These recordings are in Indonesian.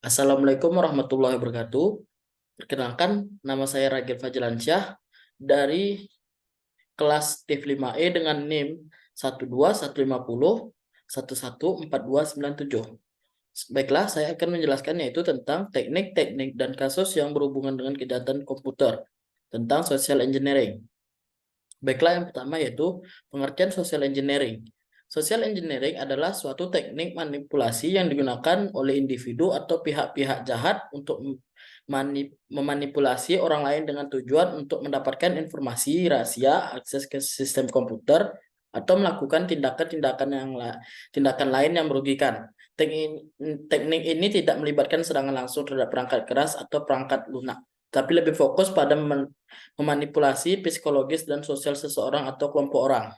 Assalamualaikum warahmatullahi wabarakatuh. Perkenalkan, nama saya Ragil Fajlansyah dari kelas TIF 5E dengan NIM 12150 1142297. Baiklah, saya akan menjelaskan yaitu tentang teknik-teknik dan kasus yang berhubungan dengan kejahatan komputer tentang social engineering. Baiklah, yang pertama yaitu pengertian social engineering. Social engineering adalah suatu teknik manipulasi yang digunakan oleh individu atau pihak-pihak jahat untuk memanipulasi orang lain dengan tujuan untuk mendapatkan informasi rahasia, akses ke sistem komputer, atau melakukan tindakan lain yang merugikan. Teknik ini tidak melibatkan serangan langsung terhadap perangkat keras atau perangkat lunak, tapi lebih fokus pada memanipulasi psikologis dan sosial seseorang atau kelompok orang.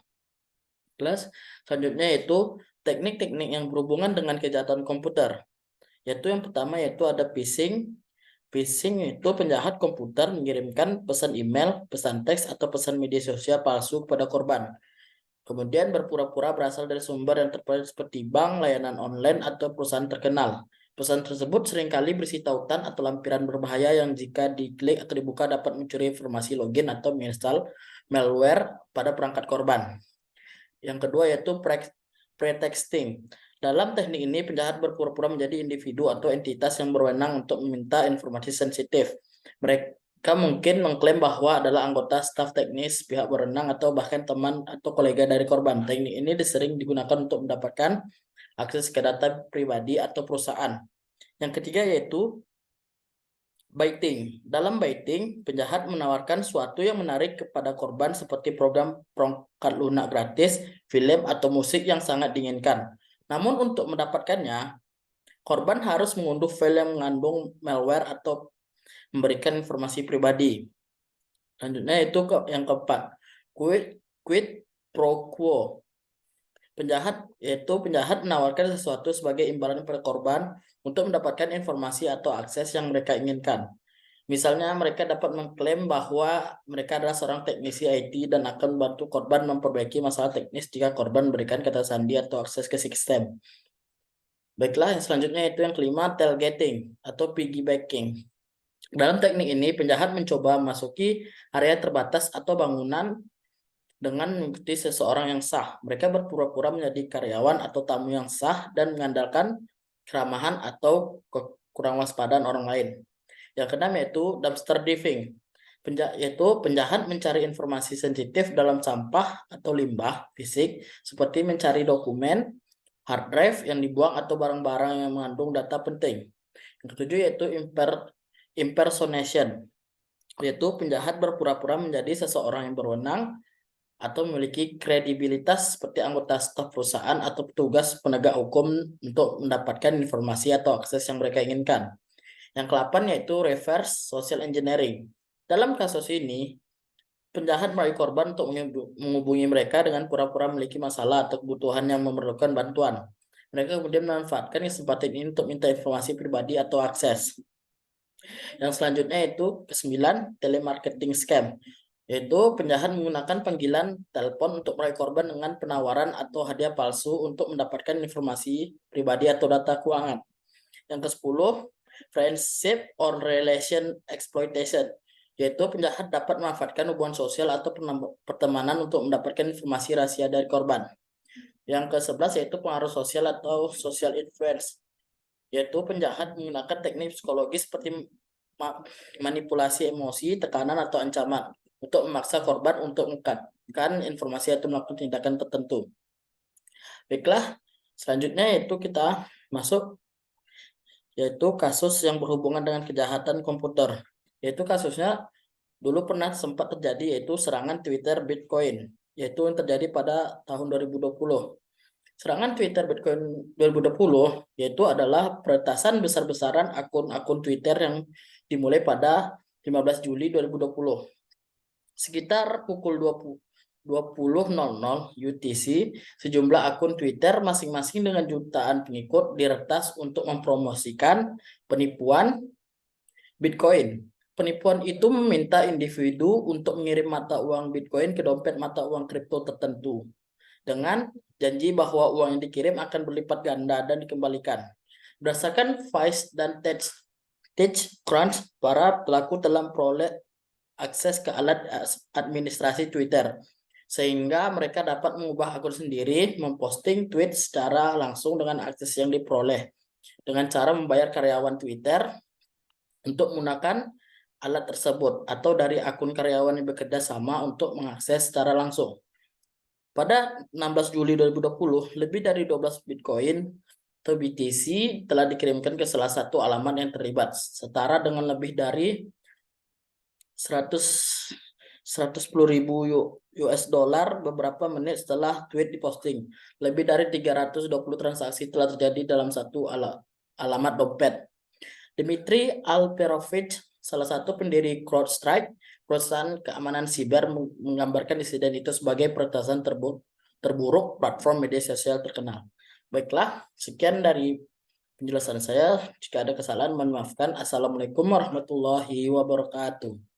Kelas selanjutnya yaitu teknik-teknik yang berhubungan dengan kejahatan komputer. Yaitu yang pertama yaitu ada phishing. Phishing itu penjahat komputer mengirimkan pesan email, pesan teks, atau pesan media sosial palsu kepada korban. Kemudian berpura-pura berasal dari sumber yang terpercaya seperti bank, layanan online, atau perusahaan terkenal. Pesan tersebut seringkali berisi tautan atau lampiran berbahaya yang jika diklik atau dibuka dapat mencuri informasi login atau menginstal malware pada perangkat korban. Yang kedua yaitu pretexting. Dalam teknik ini, penjahat berpura-pura menjadi individu atau entitas yang berwenang untuk meminta informasi sensitif. Mereka mungkin mengklaim bahwa adalah anggota staf teknis, pihak berwenang, atau bahkan teman atau kolega dari korban. Teknik ini sering digunakan untuk mendapatkan akses ke data pribadi atau perusahaan. Yang ketiga yaitu baiting. Dalam baiting, penjahat menawarkan sesuatu yang menarik kepada korban seperti program perangkat lunak gratis, film, atau musik yang sangat diinginkan. Namun untuk mendapatkannya, korban harus mengunduh file yang mengandung malware atau memberikan informasi pribadi. Selanjutnya itu yang keempat, quid pro quo. Penjahat menawarkan sesuatu sebagai imbalan kepada korban untuk mendapatkan informasi atau akses yang mereka inginkan. Misalnya mereka dapat mengklaim bahwa mereka adalah seorang teknisi IT dan akan membantu korban memperbaiki masalah teknis jika korban memberikan kata sandi atau akses ke sistem. Baiklah, yang selanjutnya itu yang kelima, tailgating atau piggybacking. Dalam teknik ini, penjahat mencoba memasuki area terbatas atau bangunan dengan mengikuti seseorang yang sah. Mereka berpura-pura menjadi karyawan atau tamu yang sah dan mengandalkan keramahan atau kurang waspadaan orang lain. Yang keenam yaitu dumpster diving, yaitu penjahat mencari informasi sensitif dalam sampah atau limbah fisik seperti mencari dokumen, hard drive yang dibuang atau barang-barang yang mengandung data penting. Yang ketujuh yaitu impersonation, yaitu penjahat berpura-pura menjadi seseorang yang berwenang atau memiliki kredibilitas seperti anggota staf perusahaan atau petugas penegak hukum untuk mendapatkan informasi atau akses yang mereka inginkan. Yang ke-8 yaitu reverse social engineering. Dalam kasus ini, penjahat merayu korban untuk menghubungi mereka dengan pura-pura memiliki masalah atau kebutuhan yang memerlukan bantuan. Mereka kemudian memanfaatkan kesempatan ini untuk minta informasi pribadi atau akses. Yang selanjutnya itu ke-9, telemarketing scam, yaitu penjahat menggunakan panggilan telepon untuk meraih korban dengan penawaran atau hadiah palsu untuk mendapatkan informasi pribadi atau data keuangan. Yang ke-10, friendship or relation exploitation, yaitu penjahat dapat memanfaatkan hubungan sosial atau pertemanan untuk mendapatkan informasi rahasia dari korban. Yang ke-11 yaitu pengaruh sosial atau social influence, yaitu penjahat menggunakan teknik psikologis seperti manipulasi emosi, tekanan, atau ancaman untuk memaksa korban untuk mengungkapkan informasi atau melakukan tindakan tertentu. Baiklah, selanjutnya yaitu kita masuk yaitu kasus yang berhubungan dengan kejahatan komputer. Yaitu kasusnya dulu pernah sempat terjadi yaitu serangan Twitter Bitcoin, yaitu yang terjadi pada tahun 2020. Serangan Twitter Bitcoin 2020 yaitu adalah peretasan besar-besaran akun-akun Twitter yang dimulai pada 15 Juli 2020. Sekitar pukul 20.00 UTC, sejumlah akun Twitter masing-masing dengan jutaan pengikut diretas untuk mempromosikan penipuan Bitcoin. Penipuan itu meminta individu untuk mengirim mata uang Bitcoin ke dompet mata uang kripto tertentu dengan janji bahwa uang yang dikirim akan berlipat ganda dan dikembalikan. Berdasarkan Vice dan TechCrunch, para pelaku telah memperoleh akses ke alat administrasi Twitter, sehingga mereka dapat mengubah akun sendiri, memposting tweet secara langsung dengan akses yang diperoleh, dengan cara membayar karyawan Twitter untuk menggunakan alat tersebut, atau dari akun karyawan yang bekerja sama untuk mengakses secara langsung. Pada 16 Juli 2020, lebih dari 12 Bitcoin atau BTC telah dikirimkan ke salah satu alamat yang terlibat, setara dengan lebih dari 110.000 US dollar beberapa menit setelah tweet diposting. Lebih dari 320 transaksi telah terjadi dalam satu alamat dompet. Dmitry Alperovich, salah satu pendiri CrowdStrike, perusahaan keamanan siber, menggambarkan insiden itu sebagai peretasan terburuk platform media sosial terkenal. Baiklah, sekian dari penjelasan saya. Jika ada kesalahan, mohon maafkan. Assalamualaikum warahmatullahi wabarakatuh.